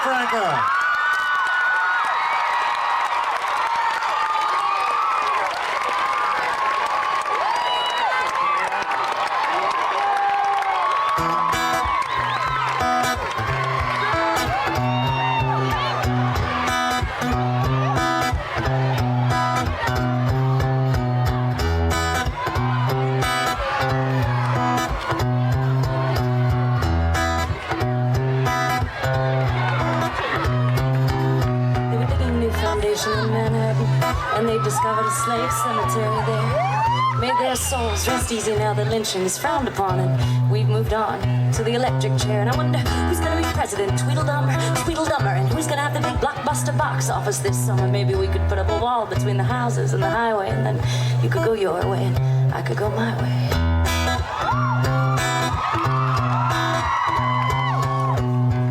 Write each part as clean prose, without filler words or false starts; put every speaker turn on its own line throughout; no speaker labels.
Difranco.
In Manhattan, and they discovered a slave cemetery there. Made their souls rest easy now that lynching is frowned upon, and we've moved on to the electric chair. And I wonder who's gonna be president, Tweedledum or Tweedledummer, and who's gonna have the big blockbuster box office this summer. Maybe we could put up a wall between the houses and the highway, and then you could go your way and I could go my way.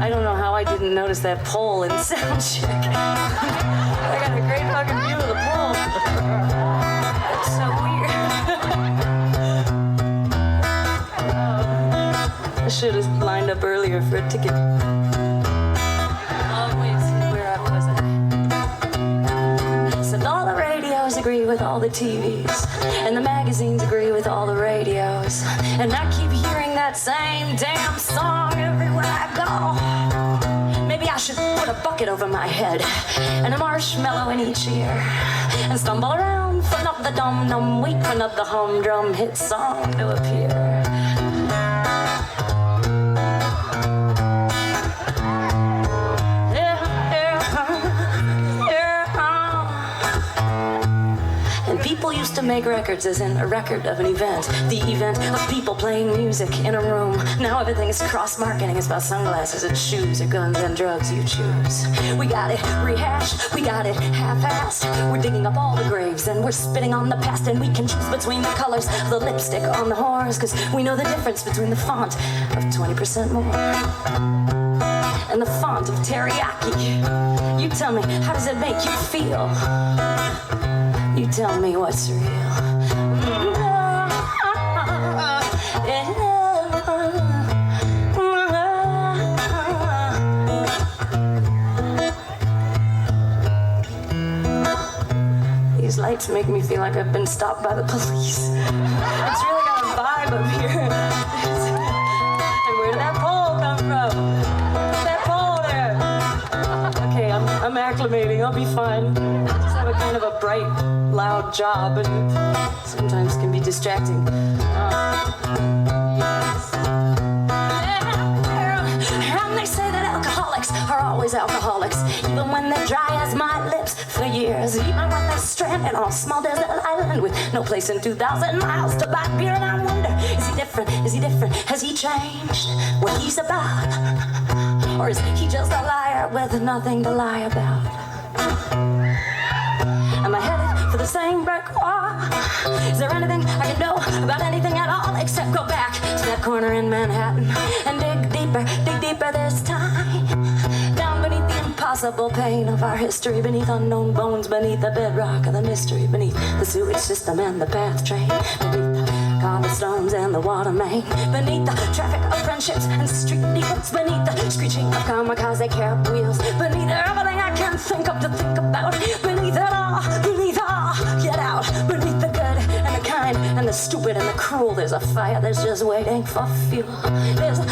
I don't know how I didn't notice that pole in sound check. I got a great fucking view of the pole. It's so weird. I should have lined up earlier for a ticket. Oh, wait, see, where was I? Said all the radios agree with all the TVs, and the magazines agree with all the radios. And I keep hearing that same damn song everywhere I go. Maybe I should put a bucket over my head and a marshmallow in each ear and stumble around, filling up the dum-dum, wait for another humdrum hit song to appear. People used to make records as in a record of an event, the event of people playing music in a room. Now everything is cross-marketing. It's about sunglasses and shoes or guns and drugs, you choose. We got it rehashed, we got it half-assed. We're digging up all the graves and we're spitting on the past, and we can choose between the colors of the lipstick on the whores, cause we know the difference between the font of 20% more and the font of teriyaki. You tell me, how does it make you feel? You tell me what's real. These lights make me feel like I've been stopped by the police. It's really got a vibe up here. And where did that pole come from? That pole there. Okay, I'm acclimating. I'll be fine. I just have a kind of a bright, loud job, and sometimes can be distracting. And they say that alcoholics are always alcoholics, even when they're dry as my lips for years, even when they're stranded on a small desert island with no place in 2,000 miles to buy beer. And I wonder, is he different? Is he different? Has he changed what he's about? Or is he just a liar with nothing to lie about? Am I headed for the same brick wall? Is there anything I can know about anything at all except go back to that corner in Manhattan and dig deeper this time, down beneath the impossible pain of our history, beneath unknown bones, beneath the bedrock of the mystery, beneath the sewage system and the bath train, beneath the cobblestones and the water main, beneath the traffic of friendships and street deals, beneath the screeching of kamikaze cab wheels, beneath everything I can think of to think about, beneath it all, get out, beneath the good and the kind and the stupid and the cruel, there's a fire that's just waiting for fuel. There's a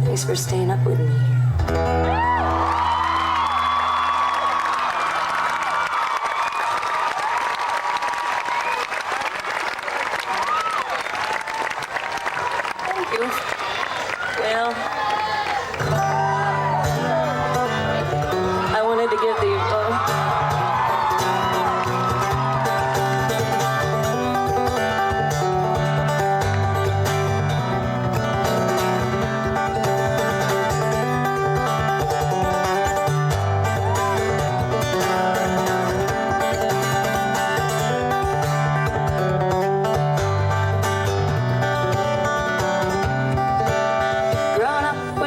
Thanks for staying up with me. Well, I wanted to get the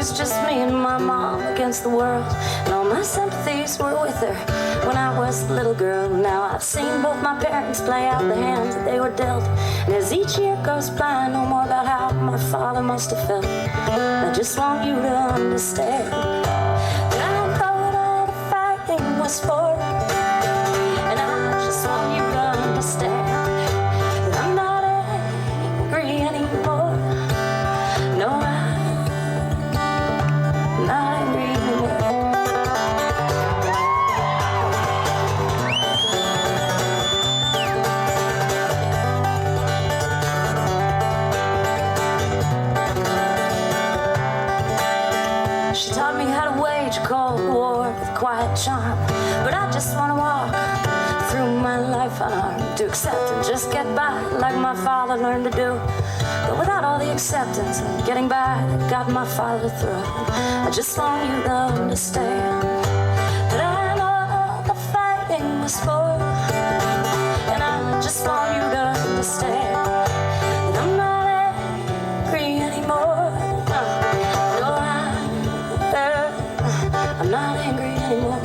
was just me and my mom against the world, and all my sympathies were with her when I was a little girl. Now I've seen both my parents play out the hands that they were dealt, and as each year goes by, I know more about how my father must have felt. I just want you to understand that I know what all the fighting was for, and I just want you to understand that I'm not angry anymore. No, I'm not angry anymore. She taught me how to wage a cold war with quiet charm, but I just want to walk through my life unarmed, to accept and just get by like my father learned to do, but without all the acceptance and getting by that got my father through. I just want you to understand that I know the fighting was for, and I just want you to understand that I'm not angry anymore. No, I'm not angry anymore.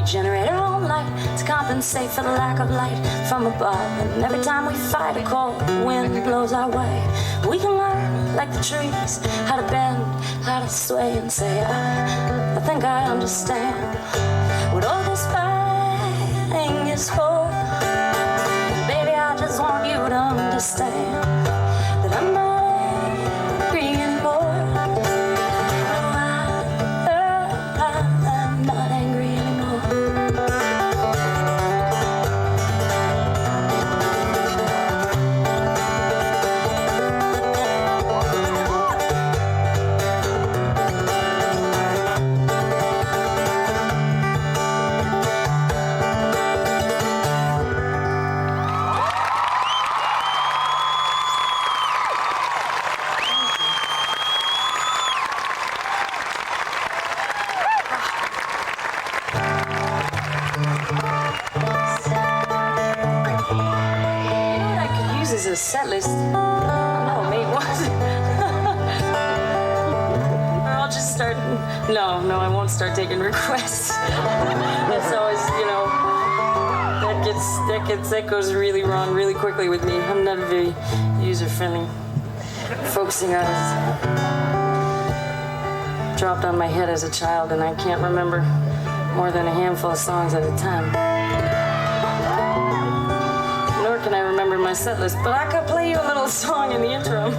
Generate our own light to compensate for the lack of light from above. And every time we fight, a cold wind blows our way. We can learn, like the trees, how to bend, how to sway, and say, I think I understand what all this fighting is for. Baby, I just want you to understand that I'm not angry anymore. I'm not angry anymore. Is a set list. No, maybe what? Or I'll just start. No, I won't start taking requests. That's always, that goes really wrong really quickly with me. I'm not a very user-friendly folk singer. I was dropped on my head as a child, and I can't remember more than a handful of songs at a time. Can I remember my set list? But I could play you a little song in the interim.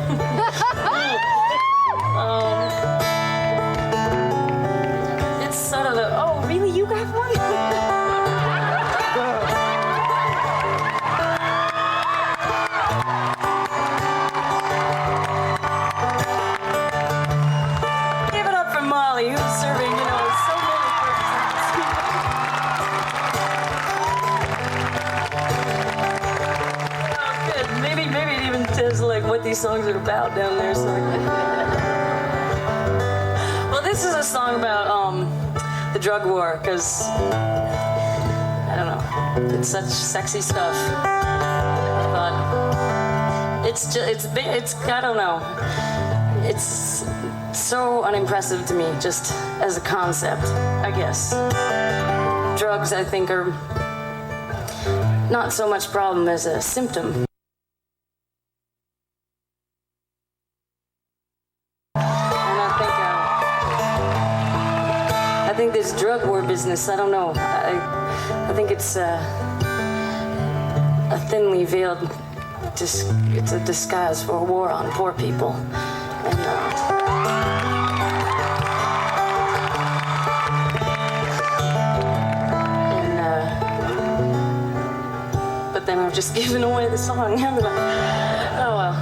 It's sort of oh, really? You got one? Give it up for Molly, who's serving, so many Maybe it even tells like what these songs are about down there. So well, this is a song about the drug war, because I don't know, it's such sexy stuff. But it's I don't know, it's so unimpressive to me just as a concept, I guess. Drugs, I think, are not so much problem as a symptom. I think this drug war business, I don't know. I think it's a thinly veiled, it's a disguise for a war on poor people. And but then I've just given away the song, haven't I? Oh well.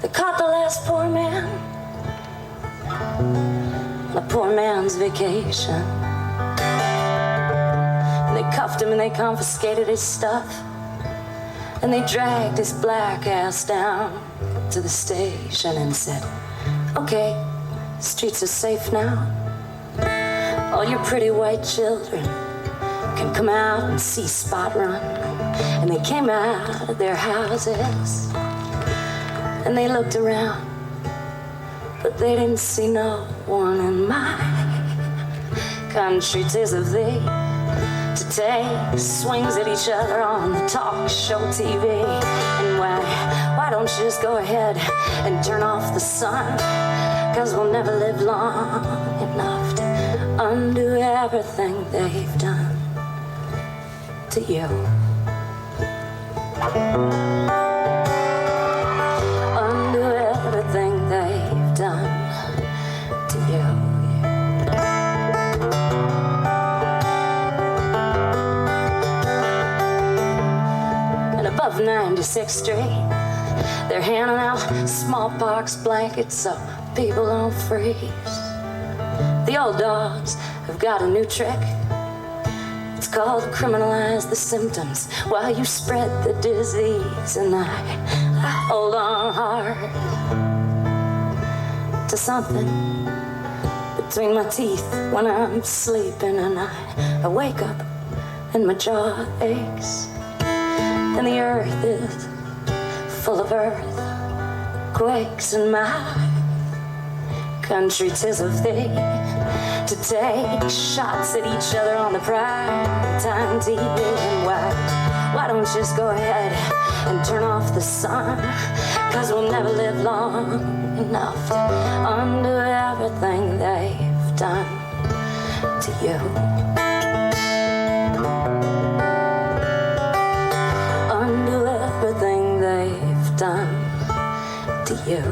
They caught the last poor man on a poor man's vacation. cuffed him and they confiscated his stuff. And they dragged his black ass down to the station and said, okay, streets are safe now. All your pretty white children can come out and see Spot Run. And they came out of their houses and they looked around, but they didn't see no one in my country. 'Tis of thee to take swings at each other on the talk show TV. And why don't you just go ahead and turn off the sun? 'Cause we'll never live long enough to undo everything they've done to you. Undo everything they've done to you. And above 96th Street, they're handing out smallpox blankets so people don't freeze. The old dogs have got a new trick. It's called criminalize the symptoms while you spread the disease. And I hold on hard to something between my teeth when I'm sleeping. And I wake up and my jaw aches. And the earth is full of earthquakes in my country. 'Tis of thee to take shots at each other on the primetime TV. And why don't you just go ahead and turn off the sun? 'Cause we'll never live long enough to undo everything they've done to you. Undo everything they've done to you.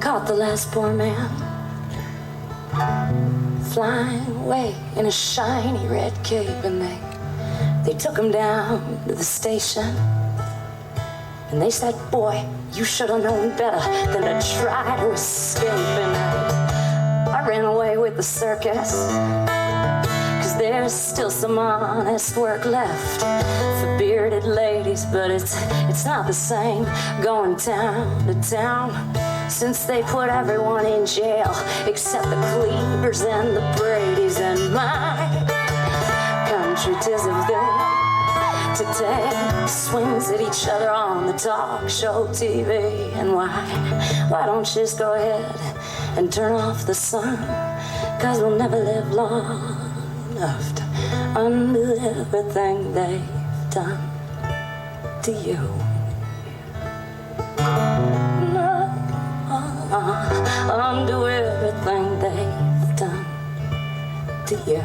Caught the last poor man flying away in a shiny red cape. And they took him down to the station. And they said, boy, you should have known better than to try to escape. And I ran away with the circus, 'cause there's still some honest work left for bearded ladies. But it's not the same going town to town, since they put everyone in jail except the Cleavers and the Bradys. And my country, 'tis of them to take swings at each other on the talk show TV. And why don't you just go ahead and turn off the sun? 'Cause we'll never live long enough to undo everything they've done to you. Undo everything they've done to you.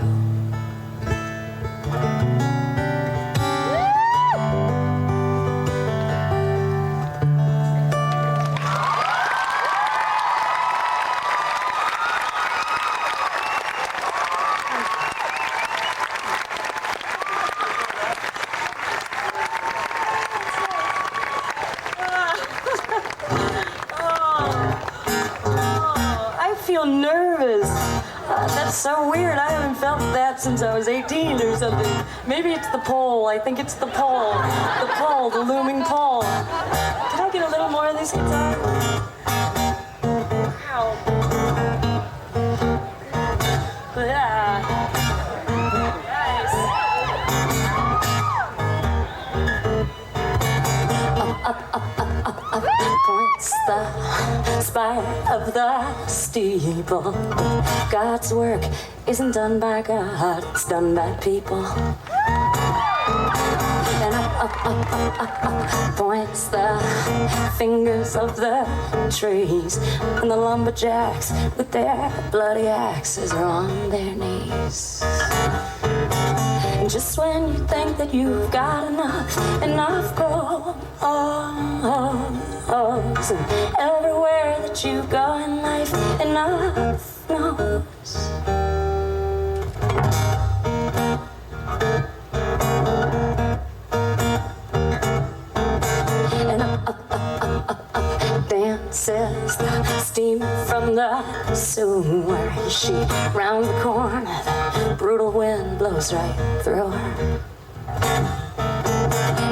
I feel nervous. That's so weird. I haven't felt that since I was 18 or something. Maybe it's the pole. I think it's the pole. The pole, the looming pole. Can I get a little more of this guitar? Ow. Nice. Up points the spire of the steeple. God's work isn't done by God, it's done by people. points the fingers of the trees, and the lumberjacks with their bloody axes are on their knees. And just when you think that you've got enough gold, and everywhere that you go in life, enough knows. Dances the steam from the sewer. She rounds the corner, the brutal wind blows right through her.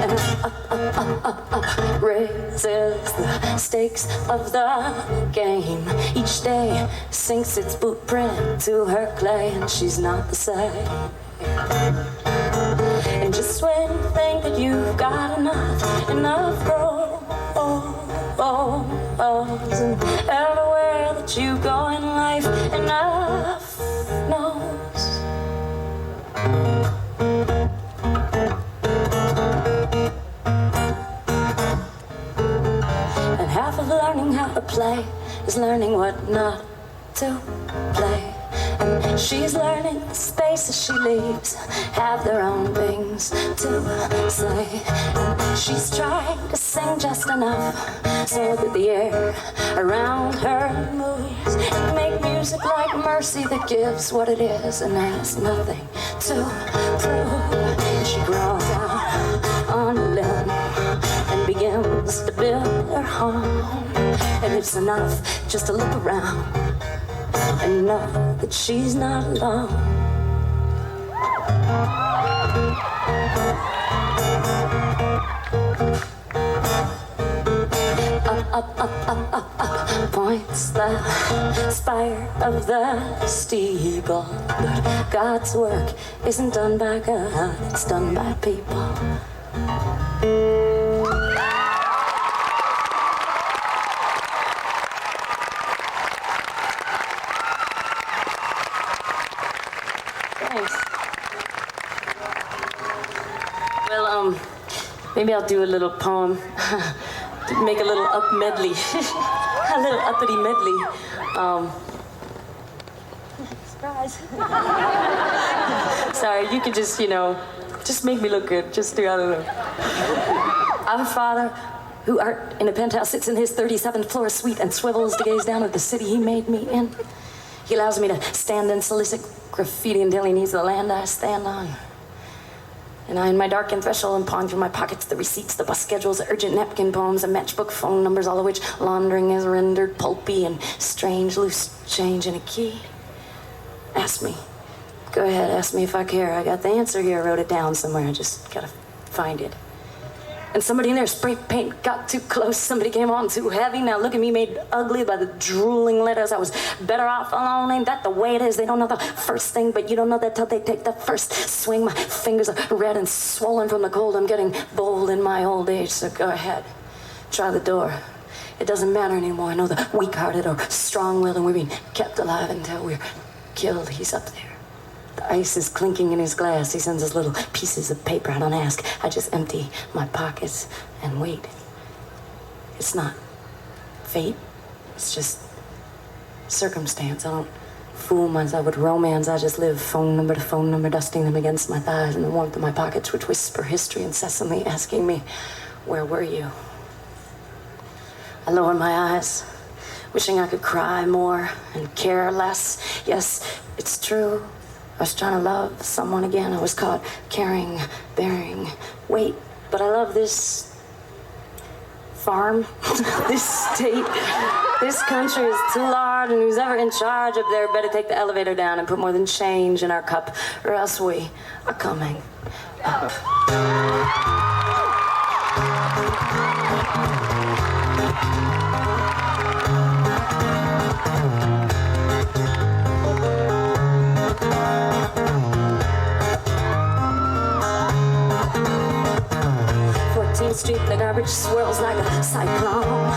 And up, raises the stakes of the game. Each day sinks its footprint to her clay, and she's not the same. And just when you think that you've got enough gold, and everywhere that you go in life, enough knows. And half of learning how to play is learning what not to play. And she's learning the spaces she leaves have their own things to say. And she's trying to sing just enough so that the air around her moves, and make music like mercy that gives what it is and has nothing to prove. She grows out on a limb and begins to build her home, and it's enough just to look around and know that she's not alone. Up, points the spire of the steeple. But God's work isn't done by God, it's done by people. Well, maybe I'll do a little poem. Make a little up medley. A little uppity medley. Surprise. Sorry, you could just, just make me look good. Just do, I don't know. Our Father, who art in a penthouse, sits in his 37th floor suite and swivels to gaze down at the city he made me in. He allows me to stand and solicit graffiti until he needs the land I stand on. And I, in my darkened threshold, and pawn from my pockets the receipts, the bus schedules, the urgent napkin poems, the matchbook phone numbers, all of which laundering has rendered pulpy and strange, loose change in a key. Ask me. Go ahead, ask me if I care. I got the answer here, I wrote it down somewhere. I just gotta find it. And somebody in there spray paint got too close. Somebody came on too heavy. Now look at me, made ugly by the drooling letters. I was better off alone. Ain't that the way it is? They don't know the first thing, but you don't know that till they take the first swing. My fingers are red and swollen from the cold. I'm getting bold in my old age, so go ahead. Try the door. It doesn't matter anymore. I know the weak-hearted or strong-willed, and we're being kept alive until we're killed. He's up there. The ice is clinking in his glass. He sends us little pieces of paper. I don't ask. I just empty my pockets and wait. It's not fate. It's just circumstance. I don't fool myself with romance. I just live phone number to phone number, dusting them against my thighs in the warmth of my pockets, which whisper history incessantly, asking me, where were you? I lower my eyes, wishing I could cry more and care less. Yes, it's true. I was trying to love someone again. I was caught caring, bearing, wait. But I love this farm, this state, this country is too large, and who's ever in charge up there better take the elevator down and put more than change in our cup, or else we are coming up. 14th Street, the garbage swirls like a cyclone.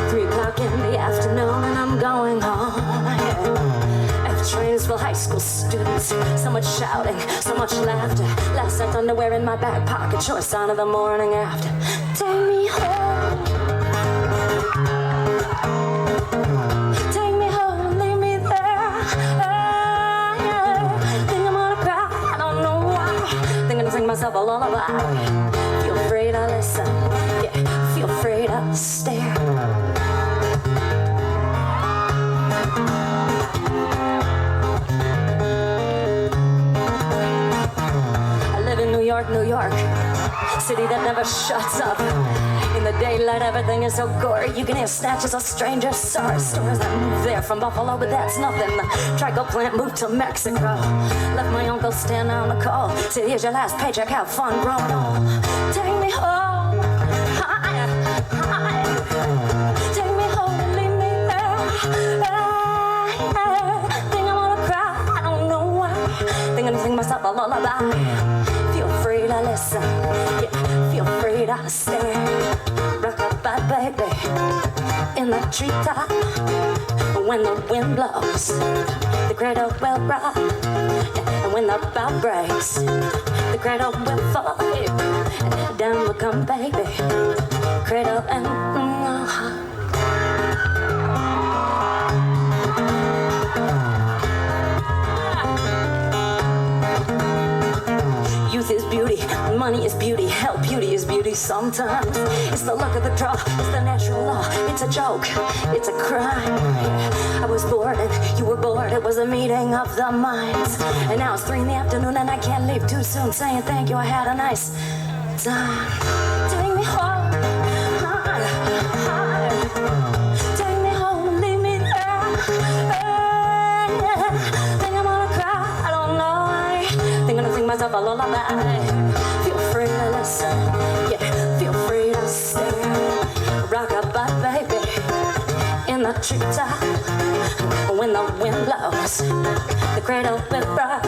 3 o'clock in the afternoon and I'm going home. Yeah. F trains will hike high school students. So much shouting, so much laughter. Last night underwear in my back pocket, sure sign of the morning after. Take me home. Take me home, leave me there. Think I'm gonna cry, I don't know why. Think I'm gonna sing myself a lullaby. Feel free to listen, yeah, feel free to stare. New York, city that never shuts up. In the daylight, everything is so gory. You can hear snatches of stranger stories. Stories that moved there from Buffalo, but that's nothing. The Trico plant moved to Mexico. Left my uncle stand on the call. Said, here's your last paycheck, have fun growing old. Take me home, higher, higher. Take me home and leave me there. Think I'm gonna cry, I don't know why. Think I'm gonna sing myself a lullaby. Free to listen, yeah, feel free to stare. Rock-a-bye, baby, in the treetop. When the wind blows, the cradle will rock. Yeah, and when the bough breaks, the cradle will fall. Yeah, down will come, baby, cradle and youth is beauty, money is beauty, hell, beauty is beauty sometimes. It's the luck of the draw, it's the natural law. It's a joke, it's a crime. I was bored and you were bored, it was a meeting of the minds. And now it's 3 in the afternoon and I can't leave too soon. Saying thank you, I had a nice time. Take me home, take me home and leave me there. Think I'm gonna cry, I don't know why. Think I'm gonna sing myself a lullaby. Feel free to listen, yeah, feel free to stare. Rock-a-bye, baby, in the treetop. When the wind blows, the cradle will rock.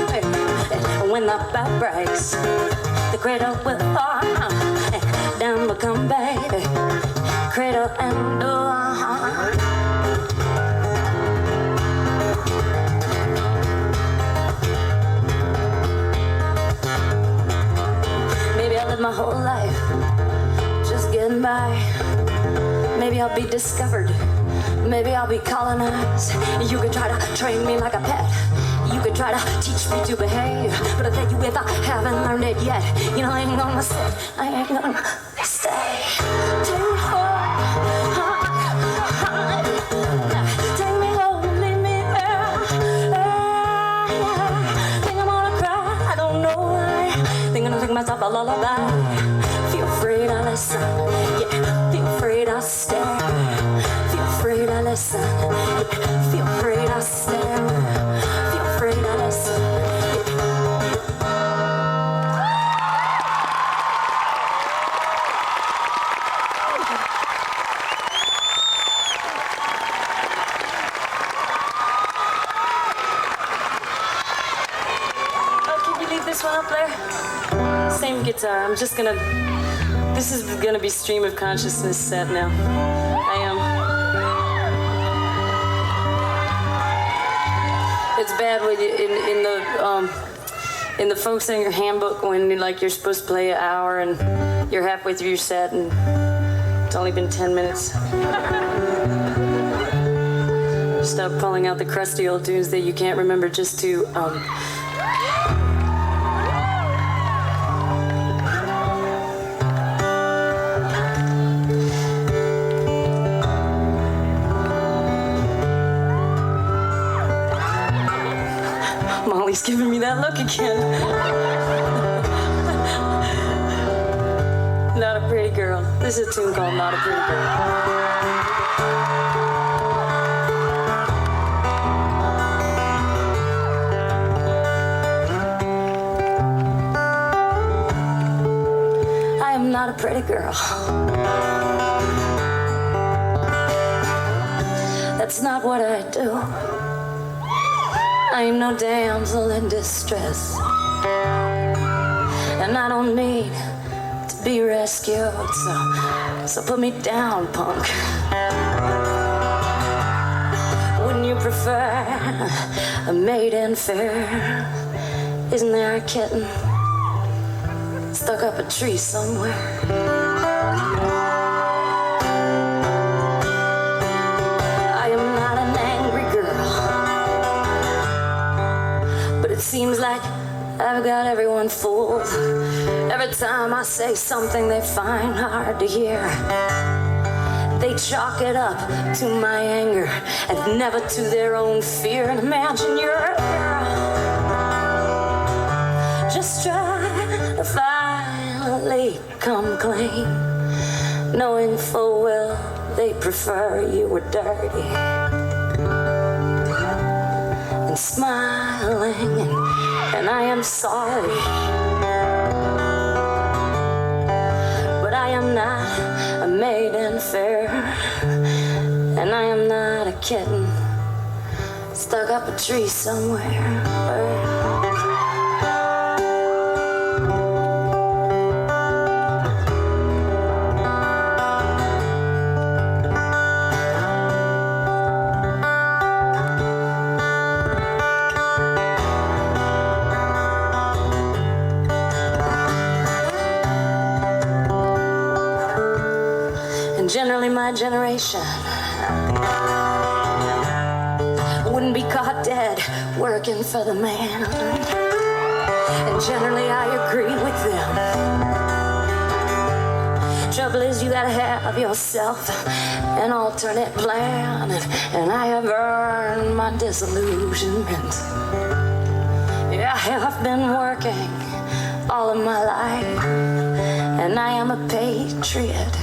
When the bough breaks, the cradle will fall. Down will come, baby, cradle and my whole life just getting by. Maybe I'll be discovered, maybe I'll be colonized. You could try to train me like a pet, you could try to teach me to behave, but I tell you if I haven't learned it yet, you know I ain't gonna sit, I ain't gonna stay. Take me home, take me home, leave me there. Think I'm gonna cry, I don't know why. Think I'm gonna sing myself a lullaby. Feel free to listen, yeah, feel free to stare. Feel free to listen, yeah, feel free to stare. Feel free to listen, Oh, can you leave this one up there? Same guitar. I'm just gonna. This is gonna be stream of consciousness set now. I am. It's bad when you, in the folk singer handbook when you're supposed to play an hour and you're halfway through your set and it's only been 10 minutes. Stop pulling out the crusty old tunes that you can't remember just to. Molly's giving me that look again. Not a pretty girl. This is a tune called Not a Pretty Girl. I am not a pretty girl. That's not what I do. I ain't no damsel in distress, and I don't need to be rescued, so put me down, punk. When Wouldn't you prefer a maiden fair? Isn't there a kitten stuck up a tree somewhere? I am not an angry girl, but it seems like I've got everyone fooled. Every time I say something they find hard to hear, they chalk it up to my anger and never to their own fear. And imagine you're a girl just trying to finally come clean, knowing full well they prefer you were dirty, and smiling, and I am sorry, but I am not a maiden fair, and I am not a kitten stuck up a tree somewhere. Generally my generation wouldn't be caught dead working for the man, and generally I agree with them. Trouble is you gotta have yourself an alternate plan, and I have earned my disillusionment. Yeah, I have been working all of my life, and I am a patriot.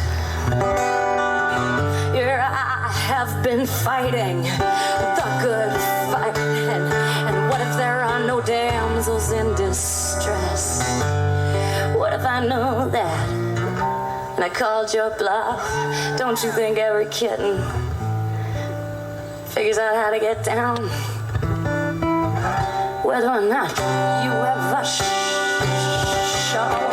Yeah, I have been fighting the good fight, and what if there are no damsels in distress? What if I know that and I called your bluff? Don't you think every kitten figures out how to get down, whether or not you ever show up?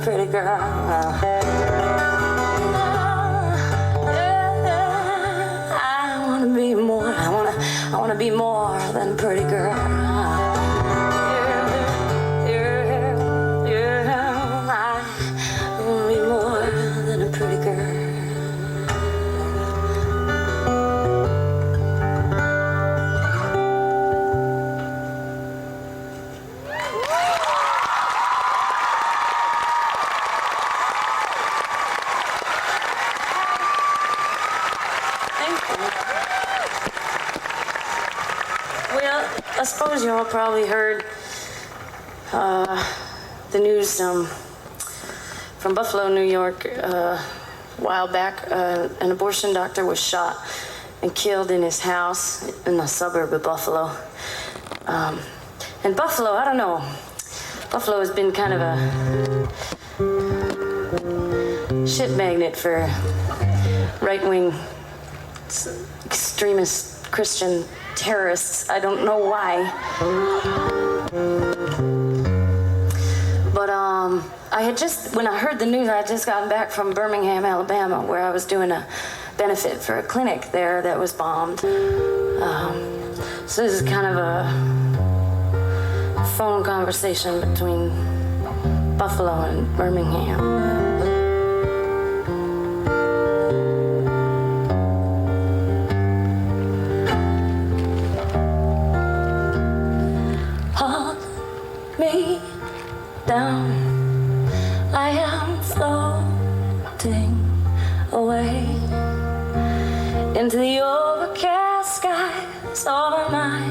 Pretty girl, I wanna be more. I wanna be more than pretty girl. I wanna be more than a pretty girl. Well, I suppose you all probably heard the news from Buffalo, New York, a while back. An abortion doctor was shot and killed in his house in a suburb of Buffalo. And Buffalo, I don't know, Buffalo has been kind of a shit magnet for right-wing extremist Christian terrorists. I don't know why. But when I heard the news, I had just gotten back from Birmingham, Alabama, where I was doing a benefit for a clinic there that was bombed. So this is kind of a phone conversation between Buffalo and Birmingham. Me down, I am floating away into the overcast skies over my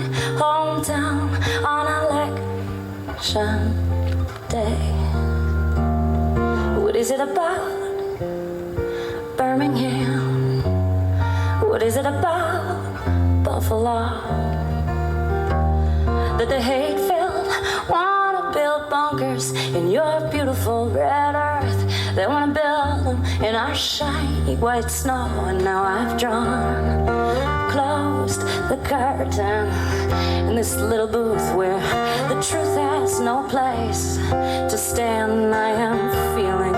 hometown on election day. What is it about Birmingham? What is it about Buffalo that the hate-filled wanna build bunkers in your beautiful red earth? They wanna build them in our shiny white snow, and now I've drawn closed the curtain in this little booth where the truth has no place to stand. I am feeling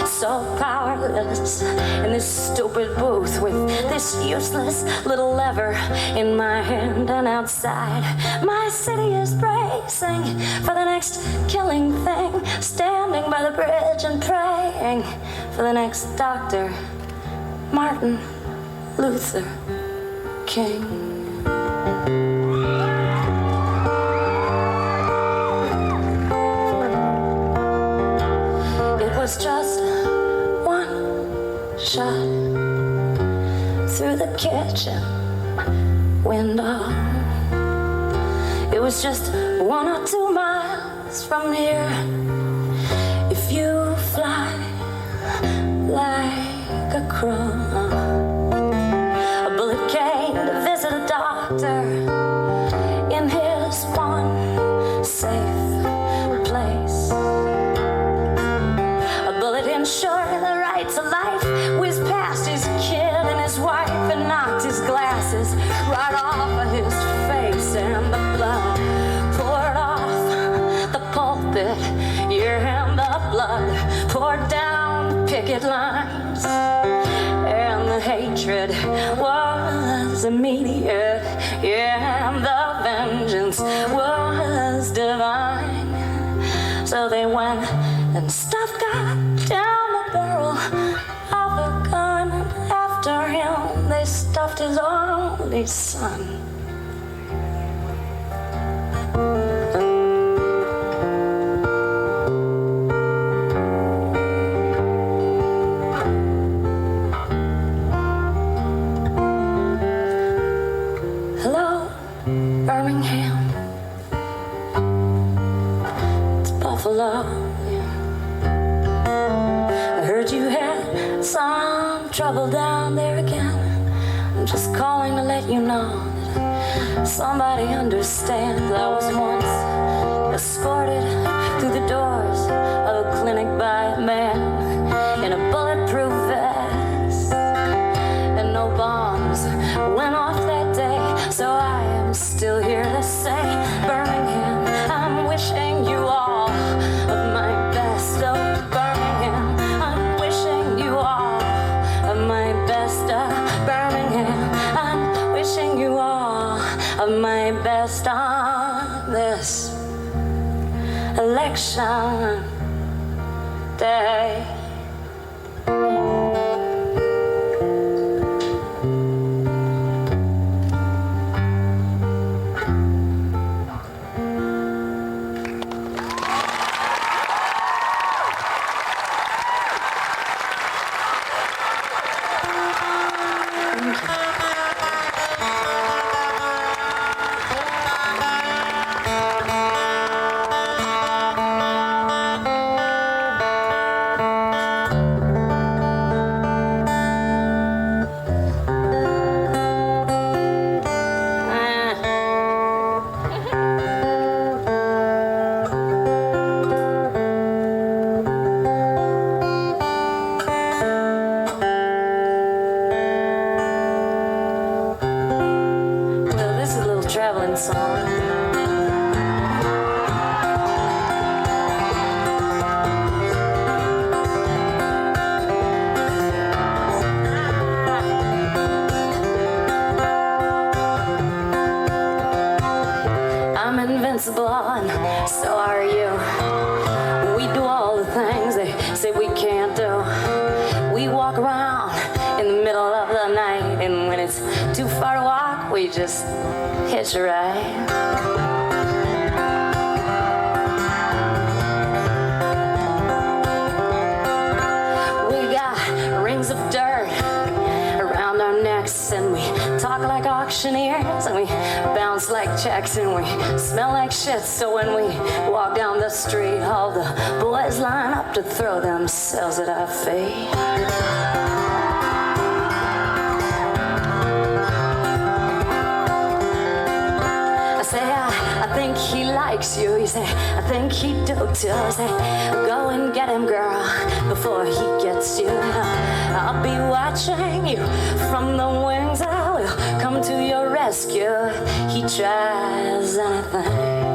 so powerless in this stupid booth with this useless little lever in my hand. And outside my city is bracing for the next killing thing, standing by the bridge and praying for the next Dr. Martin Luther King. It was just one shot through the kitchen window. It was just 1 or 2 miles from here. If you fly like a crow, a bullet came to visit a doctor in his one safe place. A bullet ensured the right to life whizzed past his kid and his wife and knocked his glasses right off of his face, and the blood poured off the pulpit, and the blood poured down picket lines, and the hatred was immediate, and the vengeance was divine. So they went and stuffed God down the barrel of a gun, and after him they stuffed his only son. Hello, Birmingham. It's Buffalo. I heard you had some trouble down there again. I'm just calling to let you know that somebody understands. I was once escorted through the doors of a clinic by a man in a bulletproof vest, and no bombs went off that day. So I am still here to say, Birmingham, I'm wishing you all of my best. Oh, Birmingham, I'm wishing you all of my best. Birmingham, I'm wishing you all of my best on this election day. Traveling song. I'm invincible and so are you. We do all the things they say we can't do. We walk around in the middle of the night, and when it's too far to walk, we just hitch a ride. We got rings of dirt around our necks, and we talk like auctioneers, and we bounce like checks, and we smell like shit. So when we walk down the street, all the boys line up to throw themselves at our feet. I think he likes you. You say, I think he do too. I say, go and get him, girl, before he gets you. I'll be watching you from the wings. I will to your rescue. He tries anything.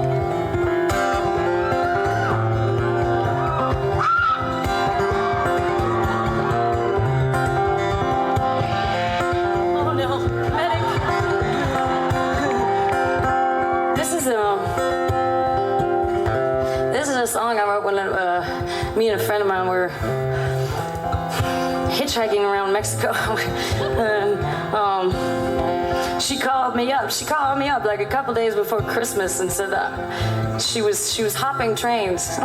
This is a song I wrote when me and a friend of mine were hitchhiking around Mexico. And she called me up. She called me up like a couple days before Christmas and said she was hopping trains.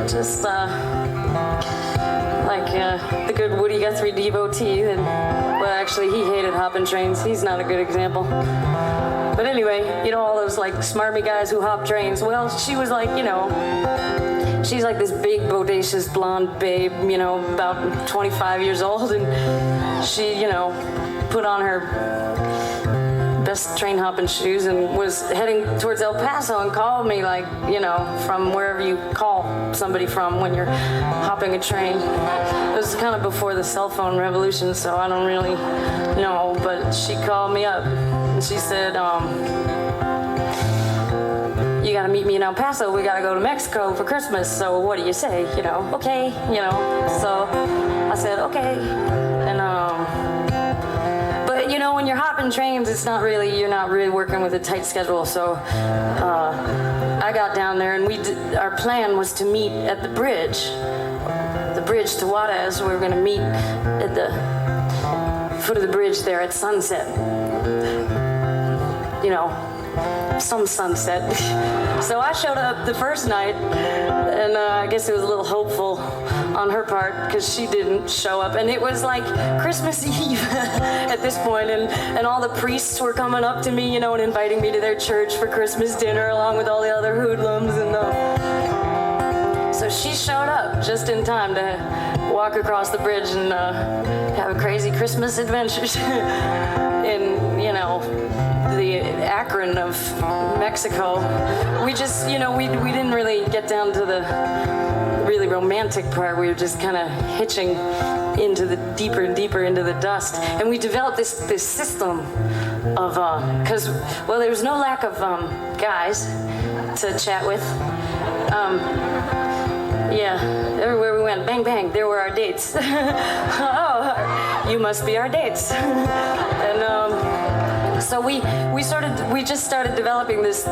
Just like the good Woody Guthrie devotee. And, well, actually, he hated hopping trains. He's not a good example. But anyway, you know, all those like smarmy guys who hop trains. Well, she was like, you know, she's like this big, bodacious, blonde babe, you know, about 25 years old. And she, you know, put on her best train hopping shoes and was heading towards El Paso and called me, like, you know, from wherever you call somebody from when you're hopping a train. It was kind of before the cell phone revolution, so I don't really know, but she called me up and she said, you gotta meet me in El Paso. We gotta go to Mexico for Christmas. So what do you say? You know, okay, you know. So I said, okay. And but you know, when you're hopping trains, you're not really working with a tight schedule. So I got down there, and our plan was to meet at the bridge to Juarez. We were gonna meet at the foot of the bridge there at sunset. You know, some sunset. So I showed up the first night, and I guess it was a little hopeful on her part because she didn't show up. And it was like Christmas Eve at this point, and all the priests were coming up to me, you know, and inviting me to their church for Christmas dinner along with all the other hoodlums. And so she showed up just in time to walk across the bridge and have a crazy Christmas adventures in, you know, the Akron of Mexico. We just, you know, we didn't really get down to the really romantic part. We were just kind of hitching into the deeper and deeper into the dust. And we developed this system of, because, well, there was no lack of guys to chat with. Yeah, everywhere we went, bang, bang, there were our dates. Oh, you must be our dates. And, so we just started developing this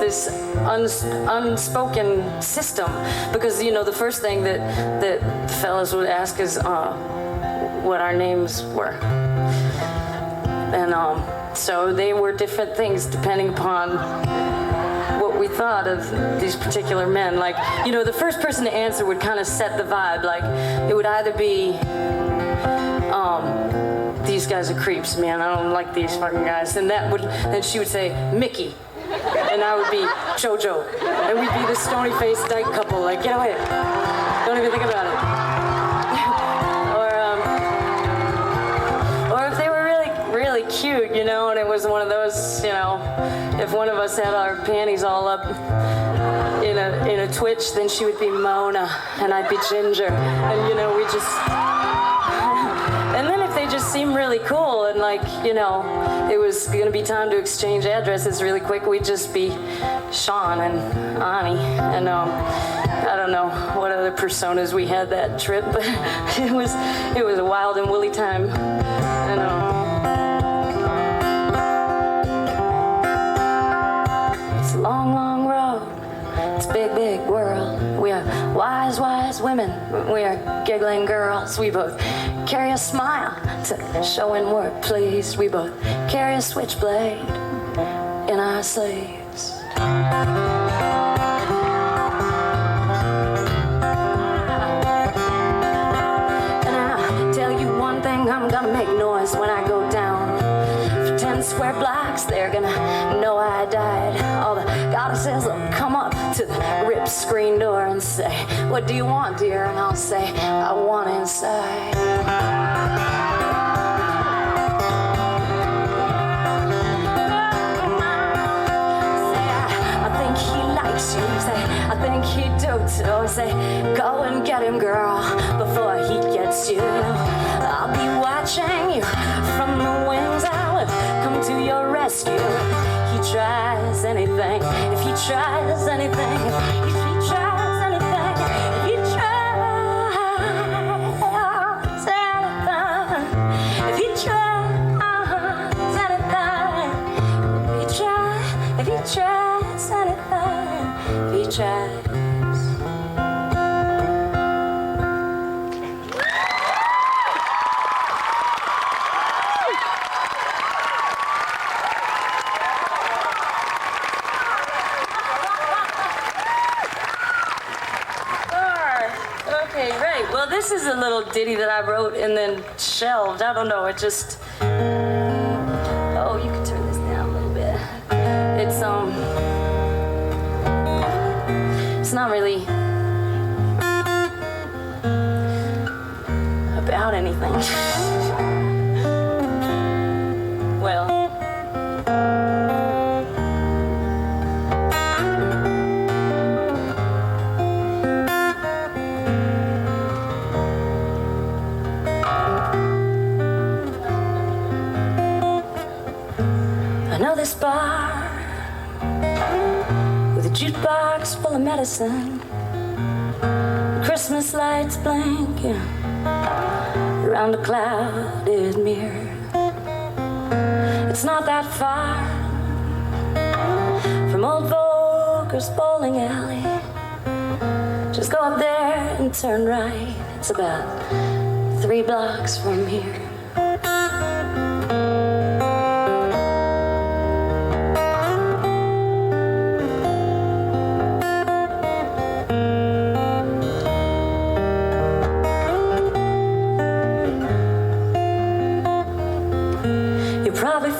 unspoken system, because, you know, the first thing that fellas would ask is what our names were, and so they were different things depending upon what we thought of these particular men. Like, you know, the first person to answer would kind of set the vibe. Like, it would either be these guys are creeps, man. I don't like these fucking guys. And then she would say, Mickey. And I would be Jojo. And we'd be the stony-faced dyke couple, like, get away. Don't even think about it. Or if they were really, really cute, you know, and it was one of those, you know, if one of us had our panties all up in a twitch, then she would be Mona, and I'd be Ginger. And, you know, we just... And then if they just seemed really cool and, like, you know, it was going to be time to exchange addresses really quick, we'd just be Sean and Ani. And I don't know what other personas we had that trip, but it was a wild and woolly time. And it's a long, long road. It's a big, big world. We are wise, wise women. We are giggling girls. We both carry a smile to show when we're pleased. We both carry a switchblade in our sleeves. And I'll tell you one thing, I'm gonna make noise when I go down. For 10 square blocks, they're gonna know I died. All the goddesses will come up to the ripped screen door and say, what do you want, dear? And I'll say, I want inside. I think he likes you. Say, I think he dotes. Or say, go and get him, girl, before he gets you. I'll be watching you from the wings. I will ask you. He tries anything, if he tries anything, if he tries anything, if he tries anything, if he tries anything, if he tries anything, if he tries. Well, this is a little ditty that I wrote and then shelved. I don't know, it just... Oh, you can turn this down a little bit. It's not really about anything. Well... This bar with a jukebox full of medicine, Christmas lights blinking around a clouded mirror. It's not that far from old Volker's bowling alley. Just go up there and turn right. It's about 3 blocks from here.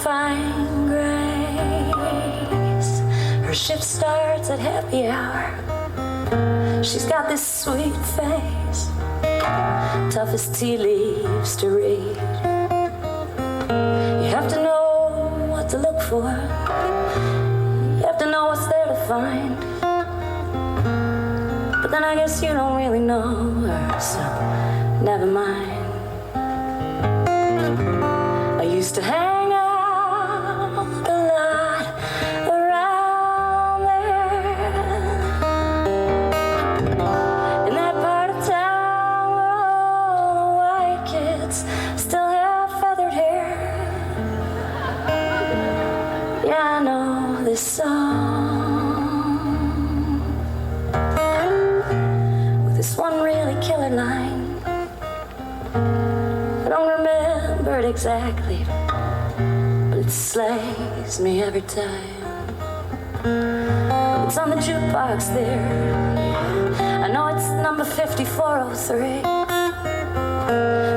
Find Grace. Her shift starts at happy hour. She's got this sweet face, tough as tea leaves to read. You have to know what to look for. You have to know what's there to find. But then I guess you don't really know her, so never mind. I used to hang out song with this one really killer line. I don't remember it exactly, but it slays me every time. It's on the jukebox there. I know it's number 5403.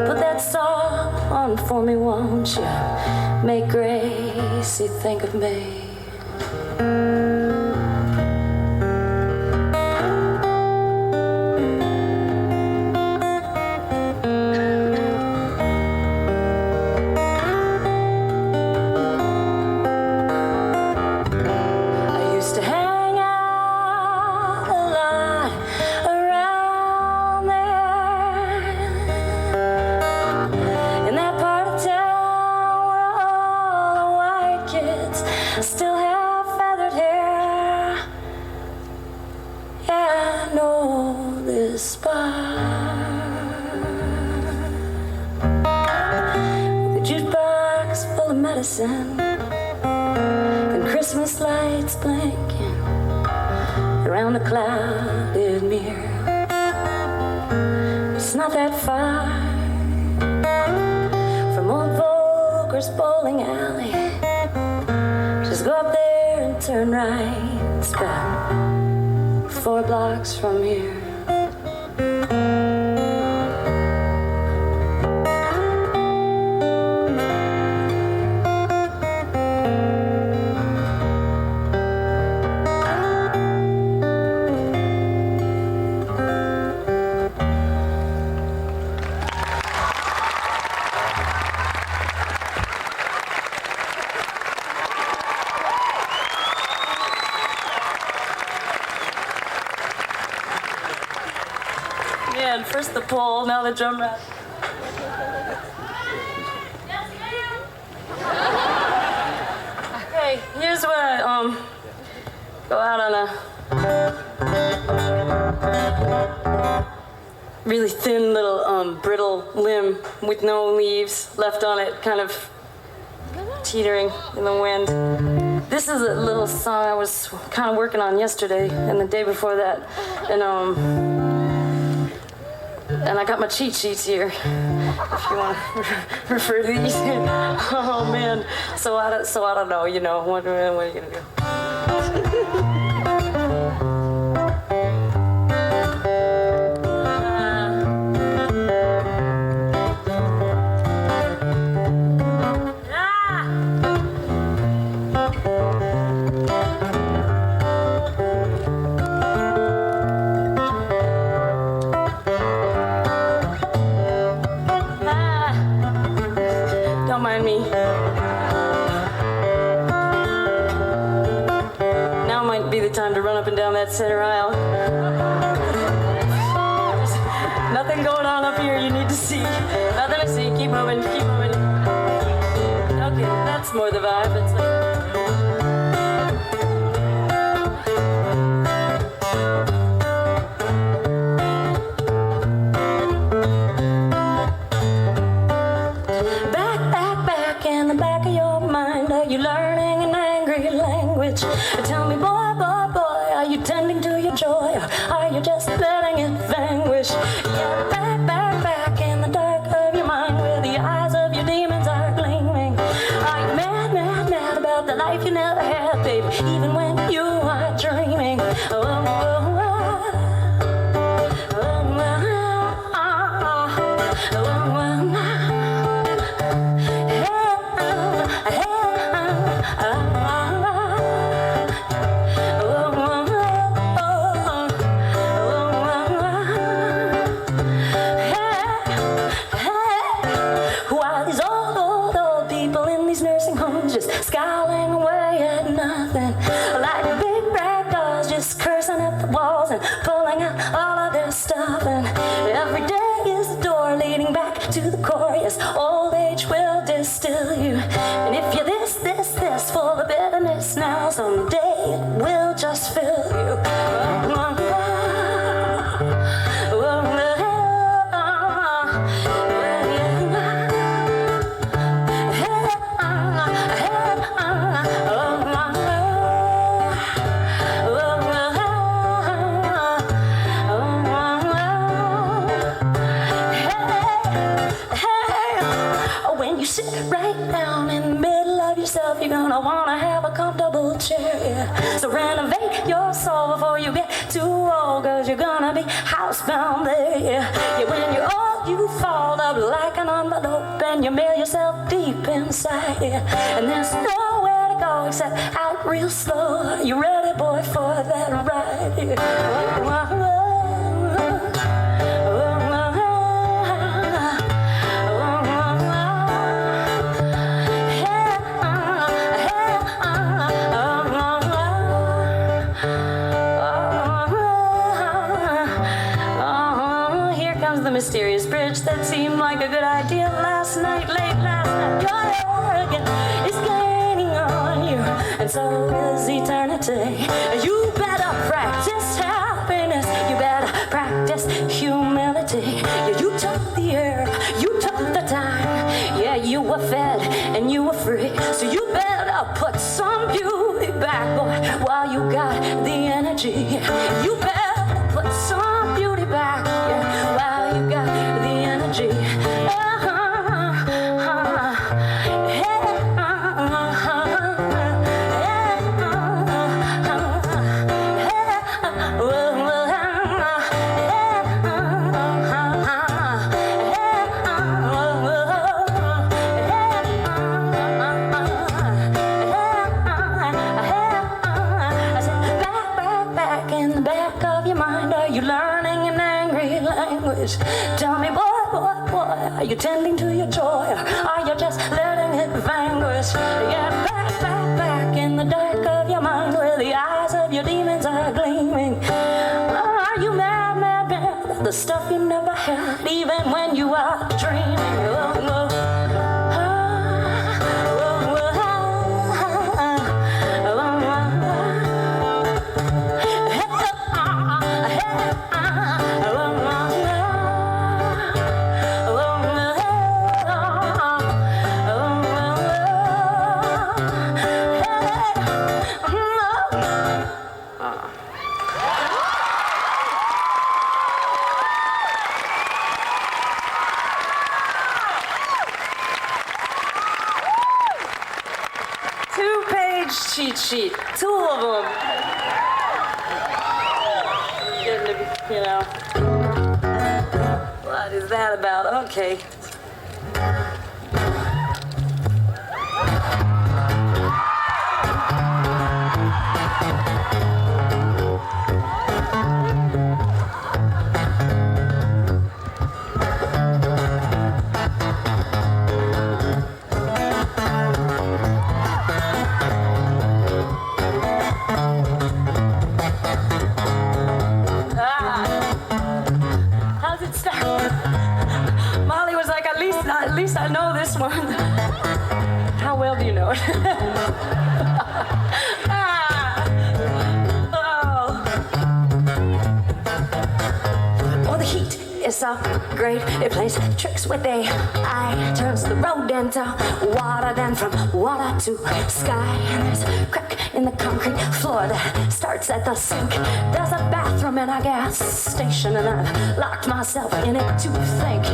Put that song on for me, won't you? Make Gracie think of me. Still have feathered hair. Yeah, I know this bar with a jukebox full of medicine and Christmas lights blinking around the clouded mirror. It's not that far from old Volker's bowling alley. Just go up there and turn right. It's about 4 blocks from here. Yeah, first the pole, now the drum rap. go out on a really thin little brittle limb with no leaves left on it, kind of teetering in the wind. This is a little song I was kind of working on yesterday and the day before that, and I got my cheat sheets here, if you want to refer to these. Oh man, so I don't know, you know, what are you gonna do? Time to run up and down that center aisle. Nothing going on up here you need to see. Nothing to see. Keep moving, keep moving. Okay, that's more the vibe. It's like... Back in the back of your mind, are you learning an angry language? Tell me, boy, are you tending to your joy, or are you just letting it vanquish? Yeah, back in the dark of your mind, where the eyes of your demons are gleaming. Are you mad about the life you never had, baby, even when you are dreaming? Scowling away at nothing, like big rag dolls, just cursing at the walls and pulling out all of their stuff. And every day is the door leading back to the core. Yes, old age will distill you. And if you're this full of bitterness now, someday it will just fill you. You're gonna wanna have a comfortable chair, yeah. So renovate your soul before you get too old, cause you're gonna be housebound there, yeah. Yeah, when you're old, you fall up like an envelope and you mail yourself deep inside, yeah. And there's nowhere to go except out real slow. Are you ready, boy, for that ride? Yeah. Mysterious bridge that seemed like a good idea late last night. Your arrogance is gaining on you, and so is eternity. You better practice happiness. You better practice humility. Yeah, you took the earth, you took the time. Yeah, you were fed and you were free. So you better put some beauty back, boy, while you got the energy. You better put some beauty back, yeah, while you got the energy. Tell me, boy, are you tending to your joy, or are you just letting it vanquish? Yeah, back in the dark of your mind, where the eyes of your demons are gleaming. Are you mad at the stuff you never had, even when you are dreaming? cheat sheet. 2 of them. You know. What is that about? Okay. At least I know this one. How well do you know it? Oh, the heat is so great. It plays tricks with the eye. Turns the road into water, then from water to sky. And there's a crack in the concrete floor that starts at the sink. There's a bathroom in a gas station, and I've locked myself in it to think.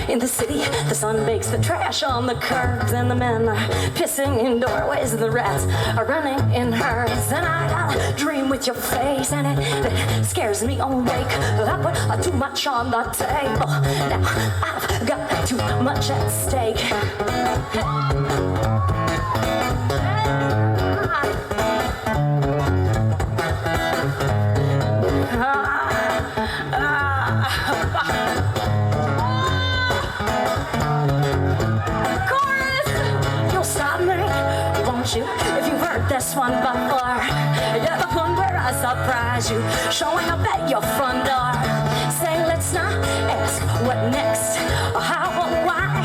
In the city, the sun bakes the trash on the curbs, and the men are pissing in doorways, and the rats are running in herds. And I got a dream with your face, and it scares me awake. I put too much on the table. Now I've got too much at stake. If you've heard this one before, you're the one where I surprise you, showing up at your front door, saying let's not ask what next, or how or why.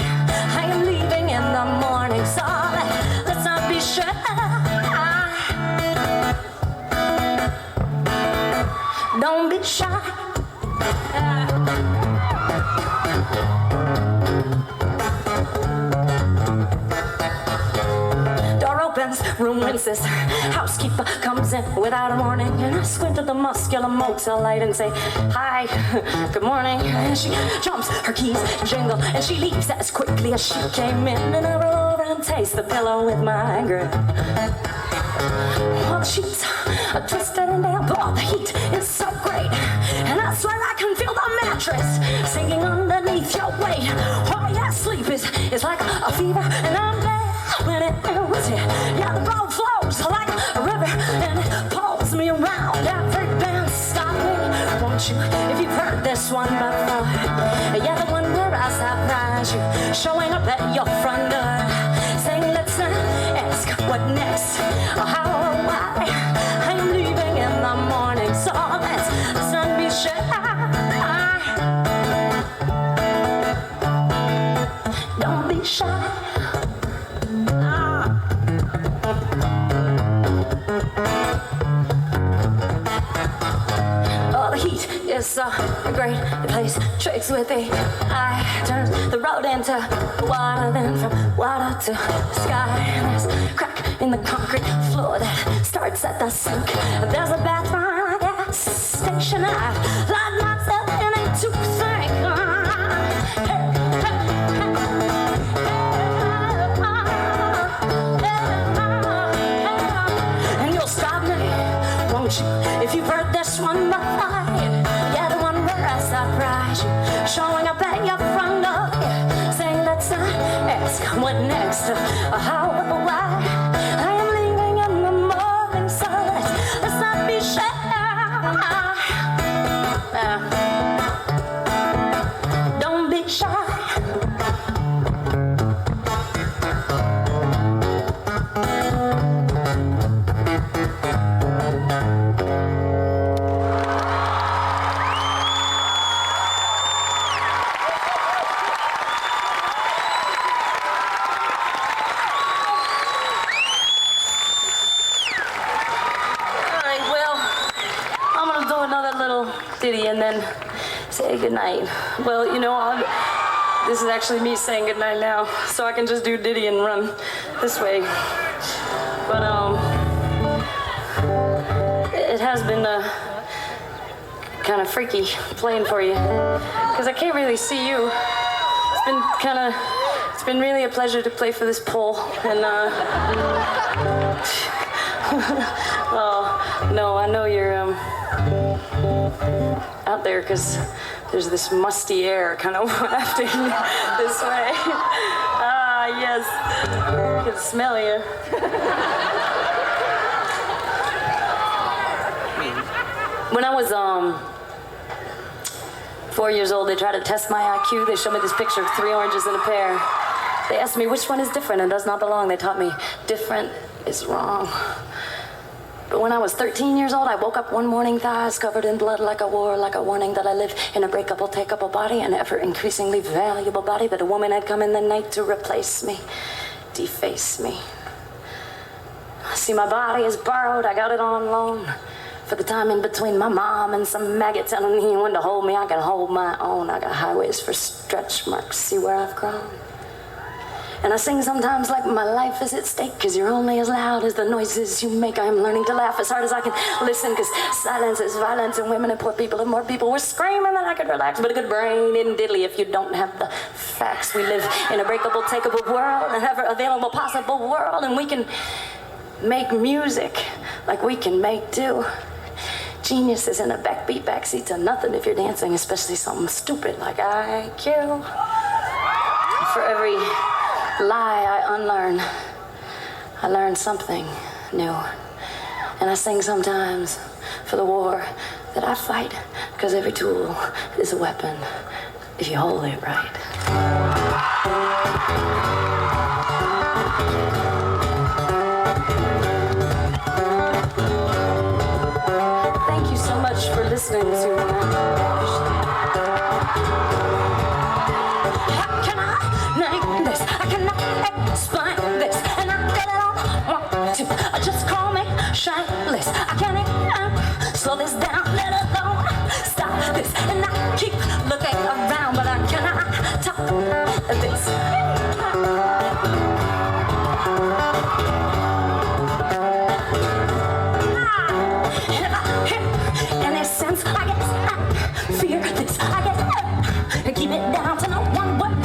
I am leaving in the morning, so let's not be shy. Don't be shy. Room rinses, housekeeper comes in without a warning, and I squint at the muscular motel light and say, hi, good morning. And she jumps, her keys jingle, and she leaves as quickly as she came in, and I roll over and taste the pillow with my grin. All the sheets are twisted and damp, oh, the heat is so great, and I swear I can feel the mattress sinking underneath your weight. Oh yeah, sleep is like a fever, and I'm glad when it ends. Yeah, the blood flows like a river, and it pulls me around. Every band stop me, won't you? If you've heard this one before, yeah, the one where I surprise you, showing up at your front door, saying let's not ask what next, or how or why. I'm leaving in the morning, so let's not be shy. Don't be shy. Oh, the heat is so great. It plays tricks with the eye. Turns the road into water, then from water to sky. And there's a crack in the concrete floor that starts at the sink. There's a bathroom at a gas station. I've locked myself in it to think. If you've heard this one before, yeah, the one where I surprise you, showing up at your front door, saying let's not ask what next, or how or why. I am leaving in the morning, so let's not be shy. Don't be shy. Ditty and then say goodnight. Well, you know, this is actually me saying goodnight now, so I can just do ditty and run this way. But it has been kind kind of freaky playing for you, because I can't really see you. It's been really a pleasure to play for this pole, and oh, no, I know you're out there because there's this musty air kind of wafting this way. Ah, yes, I can smell you. When I was 4 years old, they tried to test my IQ. They showed me this picture of 3 oranges in a pear. They asked me which one is different and does not belong. They taught me different is wrong. But when I was 13 years old, I woke up one morning, thighs covered in blood like a war, like a warning that I live in a breakable, takeable body, an ever-increasingly valuable body, that a woman had come in the night to replace me, deface me. See, my body is borrowed. I got it on loan for the time in between my mom and some maggot telling me when to hold me. I can hold my own. I got highways for stretch marks. See where I've grown? And I sing sometimes like my life is at stake, because you're only as loud as the noises you make. I am learning to laugh as hard as I can listen, because silence is violence, and women and poor people and more people were screaming that I could relax. But a good brain isn't diddly if you don't have the facts. We live in a breakable, takeable world, an ever-available, possible world, and we can make music like we can make do. Genius is in a backbeat backseat to nothing if you're dancing, especially something stupid like IQ. For every lie I unlearn, I learn something new. And I sing sometimes for the war that I fight, because every tool is a weapon if you hold it right. Thank you so much for listening to me. How can I name this? I cannot explain this, and I don't want to. Just call me shameless. I can't even slow this down, let alone stop this. And I keep looking around, but I cannot top this. In a sense, I guess I fear this. I guess I keep it down to no one word.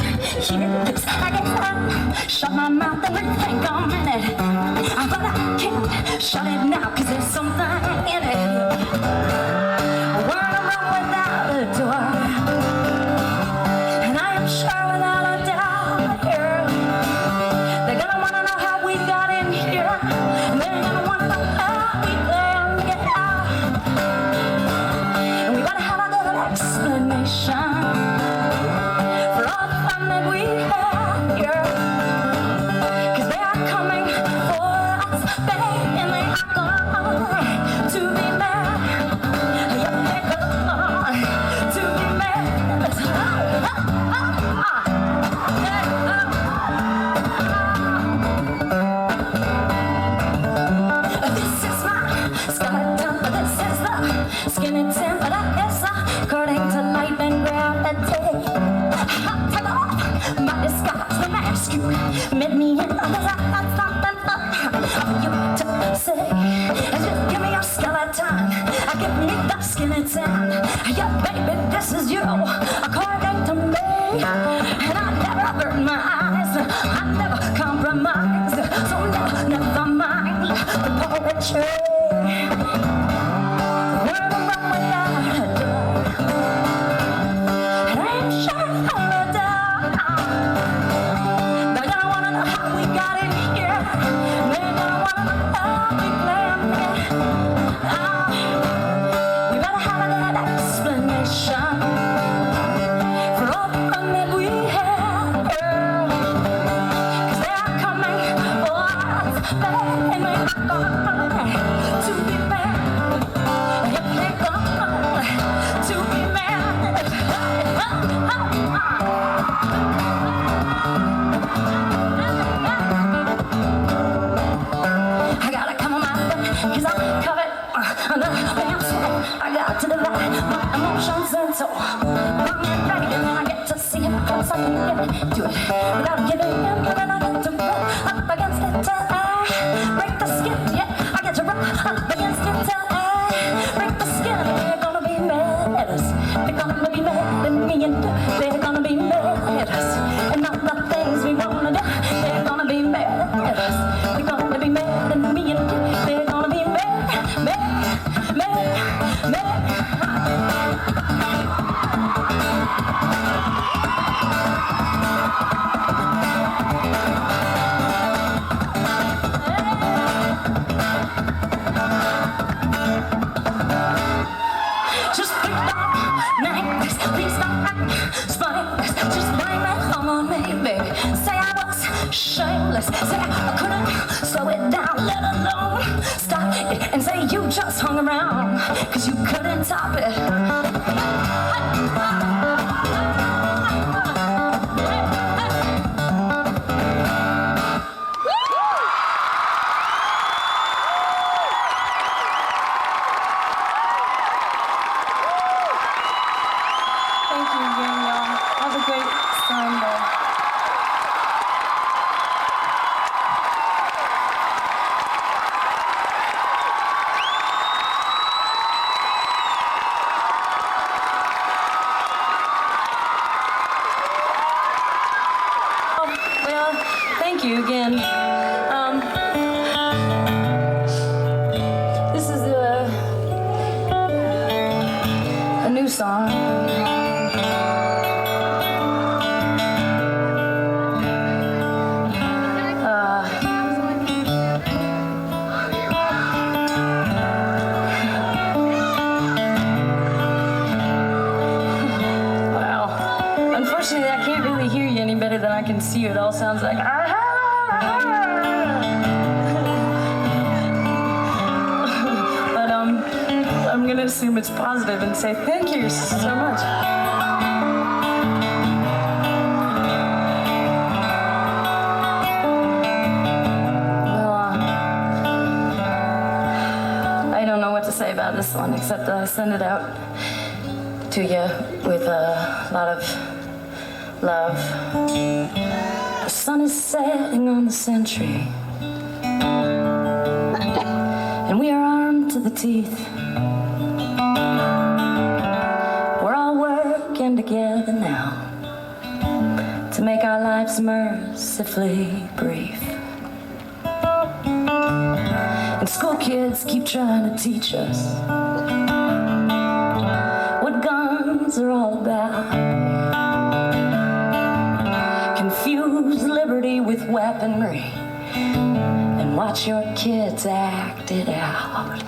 Hear this. I guess I shut my mouth and rethink a minute. But I can't shut it now, cause there's something in it. Word around without a door. And I am sure without a doubt here, they're gonna wanna know how we got in here. And they're gonna wanna know how we can get out. And we gotta have a little explanation for all the fun that we have here. Cause they are coming for us, baby, and they are going to be mad. Yeah, they're going to be mad. This is my skeleton, this is the skinny temper that is according to light and gravity. Take off my disguise, the mask you made me in, because I got something for you to say. Just give me your skeleton, give me the skeleton. Yeah, baby, this is you, according to me. And I never burn my eyes, I never compromise. So never mind the poetry. Word around without a door. And I am sure all the doubt. They're gonna wanna know how we got in here. They're gonna wanna know how we planned it. We better have a little explanation for all the fun that we had, girl. Cause they are coming for us, baby, and we are going to be bad. breathless. Say I couldn't slow it down, let alone stop it, and say you just hung around, cause you couldn't top it.
Thank you again, y'all. Have a great Sunday. Well, thank you again. This is a new song. Unfortunately, I can't really hear you any better than I can see you. It all sounds like but I'm gonna assume it's positive and say thank you so much. Well, I don't know what to say about this one except I send it out to you with a lot of love. The sun is setting on the sentry, and we are armed to the teeth. We're all working together now to make our lives mercifully brief. And school kids keep trying to teach us what guns are all about. Confuse liberty with weaponry and watch your kids act it out.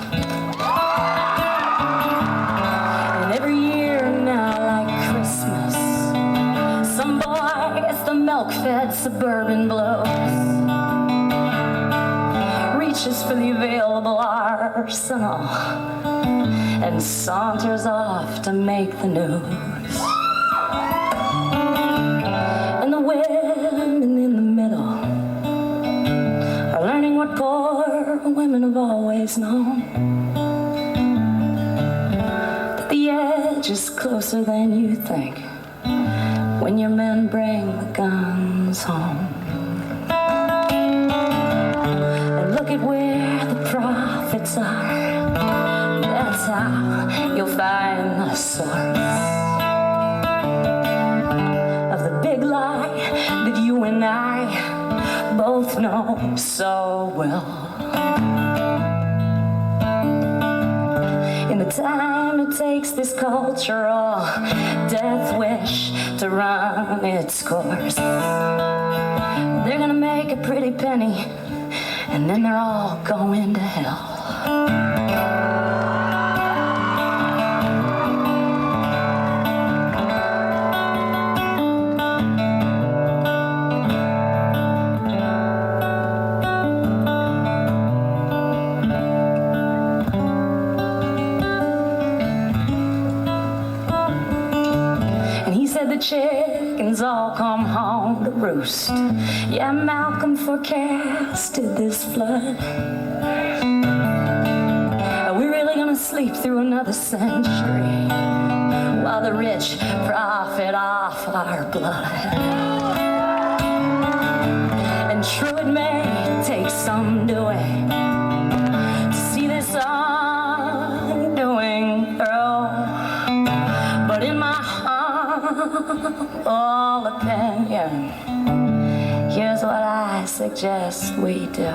And every year now, like Christmas, some boy gets the milk-fed suburban blows, reaches for the available arsenal, and saunters off to make the news. And the women in the middle are learning what poor women have always known, that the edge is closer than you think when your men bring the guns home. And look at where the profits are. That's how you'll find the source of the big lie that you and I both know so well. In the time it takes this cultural death wish to run its course, they're gonna make a pretty penny, and then they're all going to hell. The chickens all come home to roost. Yeah, Malcolm forecasted this flood. Are we really gonna sleep through another century while the rich profit off our blood? And true, it may take some doing to see this undoing through, but in my all opinion, here's what I suggest we do.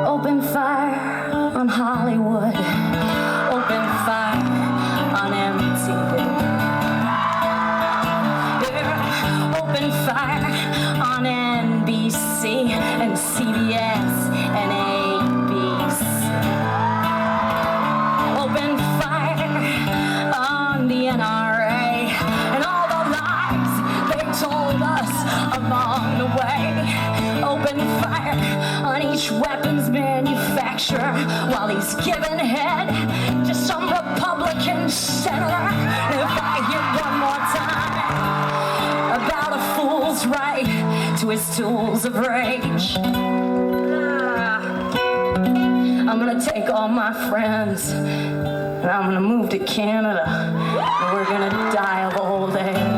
Open fire on Hollywood, open fire on MTV, open fire on NBC and CBS and ABC. Open fire on the NRA and all the lies they told us lecture while he's giving head to some Republican senator. If I hear one more time about a fool's right to his tools of rage, I'm gonna take all my friends and I'm gonna move to Canada, and we're gonna die of old age.